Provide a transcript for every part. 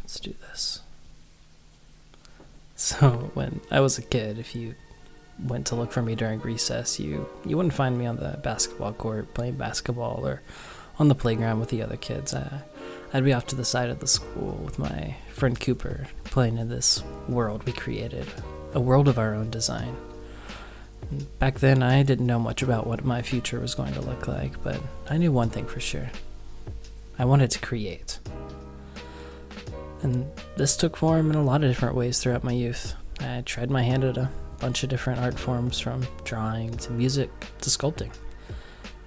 Let's do this. So when I was a kid, if you went to look for me during recess, you wouldn't find me on the basketball court playing basketball or on the playground with the other kids. I'd be off to the side of the school with my friend Cooper, playing in this world we created, a world of our own design. Back then, I didn't know much about what my future was going to look like, but I knew one thing for sure. I wanted to create. And this took form in a lot of different ways throughout my youth. I tried my hand at a bunch of different art forms, from drawing to music to sculpting.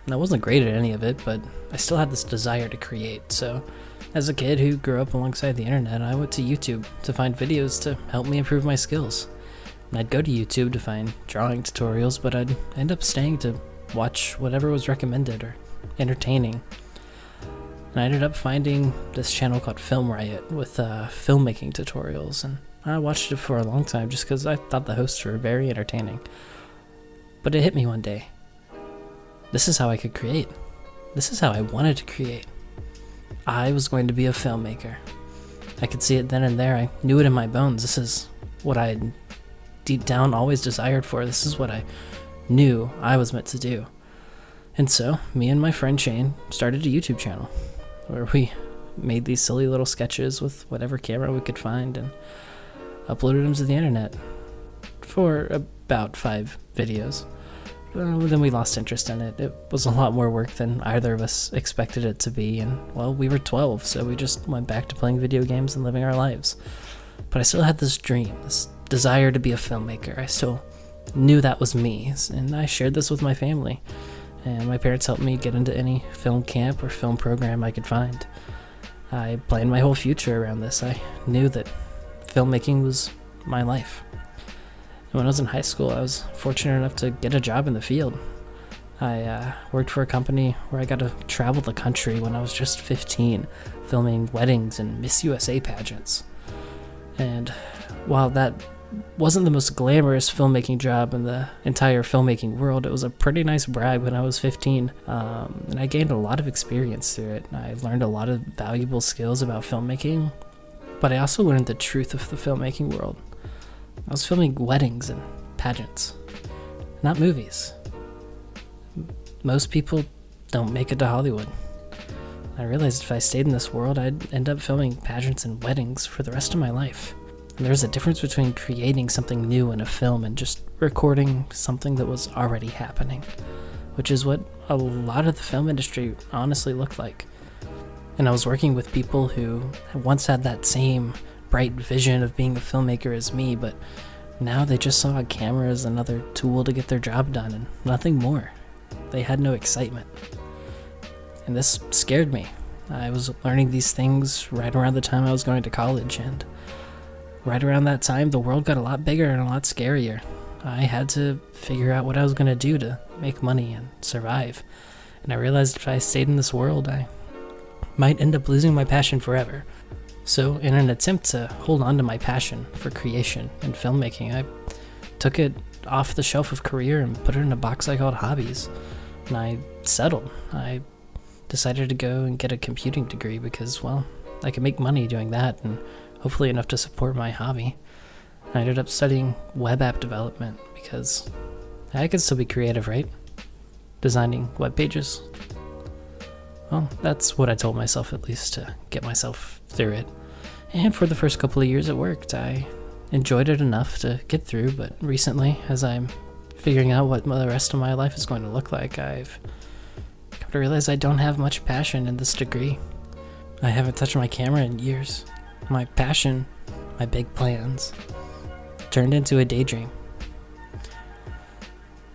And I wasn't great at any of it, but I still had this desire to create. So as a kid who grew up alongside the internet, I went to YouTube to find videos to help me improve my skills. And I'd go to YouTube to find drawing tutorials, but I'd end up staying to watch whatever was recommended or entertaining. And I ended up finding this channel called Film Riot with filmmaking tutorials, and I watched it for a long time just because I thought the hosts were very entertaining. But it hit me one day. This is how I could create. This is how I wanted to create. I was going to be a filmmaker. I could see it then and there. I knew it in my bones. This is what I had deep down always desired for. This is what I knew I was meant to do. And so, me and my friend Shane started a YouTube channel where we made these silly little sketches with whatever camera we could find and uploaded them to the internet for about 5 videos. Then we lost interest in it. It was a lot more work than either of us expected it to be, and well, we were 12, so we just went back to playing video games and living our lives. But I still had this dream, this desire to be a filmmaker. I still knew that was me, and I shared this with my family. And my parents helped me get into any film camp or film program I could find. I planned my whole future around this. I knew that filmmaking was my life. And when I was in high school, I was fortunate enough to get a job in the field. I worked for a company where I got to travel the country when I was just 15, filming weddings and Miss USA pageants. And while that wasn't the most glamorous filmmaking job in the entire filmmaking world, it was a pretty nice brag when I was 15, and I gained a lot of experience through it. I learned a lot of valuable skills about filmmaking, but I also learned the truth of the filmmaking world. I was filming weddings and pageants, not movies. Most people don't make it to Hollywood. I realized if I stayed in this world, I'd end up filming pageants and weddings for the rest of my life. And there's a difference between creating something new in a film and just recording something that was already happening, which is what a lot of the film industry honestly looked like. And I was working with people who once had that same bright vision of being a filmmaker as me, but now they just saw a camera as another tool to get their job done and nothing more. They had no excitement. And this scared me. I was learning these things right around the time I was going to college, and right around that time, the world got a lot bigger and a lot scarier. I had to figure out what I was going to do to make money and survive. And I realized if I stayed in this world, I might end up losing my passion forever. So in an attempt to hold on to my passion for creation and filmmaking, I took it off the shelf of career and put it in a box I called hobbies. And I settled. I decided to go and get a computing degree because, well, I could make money doing that and hopefully enough to support my hobby. I ended up studying web app development because I could still be creative, right? Designing web pages. Well, that's what I told myself, at least, to get myself through it. And for the first couple of years it worked. I enjoyed it enough to get through, but recently, as I'm figuring out what the rest of my life is going to look like, I've come to realize I don't have much passion in this degree. I haven't touched my camera in years. My passion, my big plans, turned into a daydream.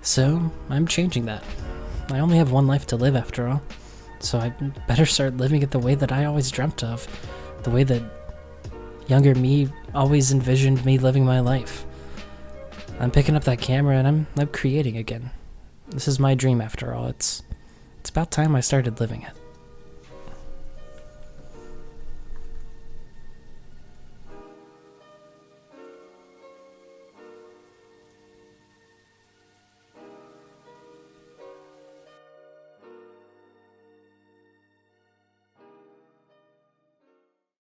So, I'm changing that. I only have one life to live after all, so I better start living it the way that I always dreamt of, the way that younger me always envisioned me living my life. I'm picking up that camera and I'm creating again. This is my dream after all. It's about time I started living it.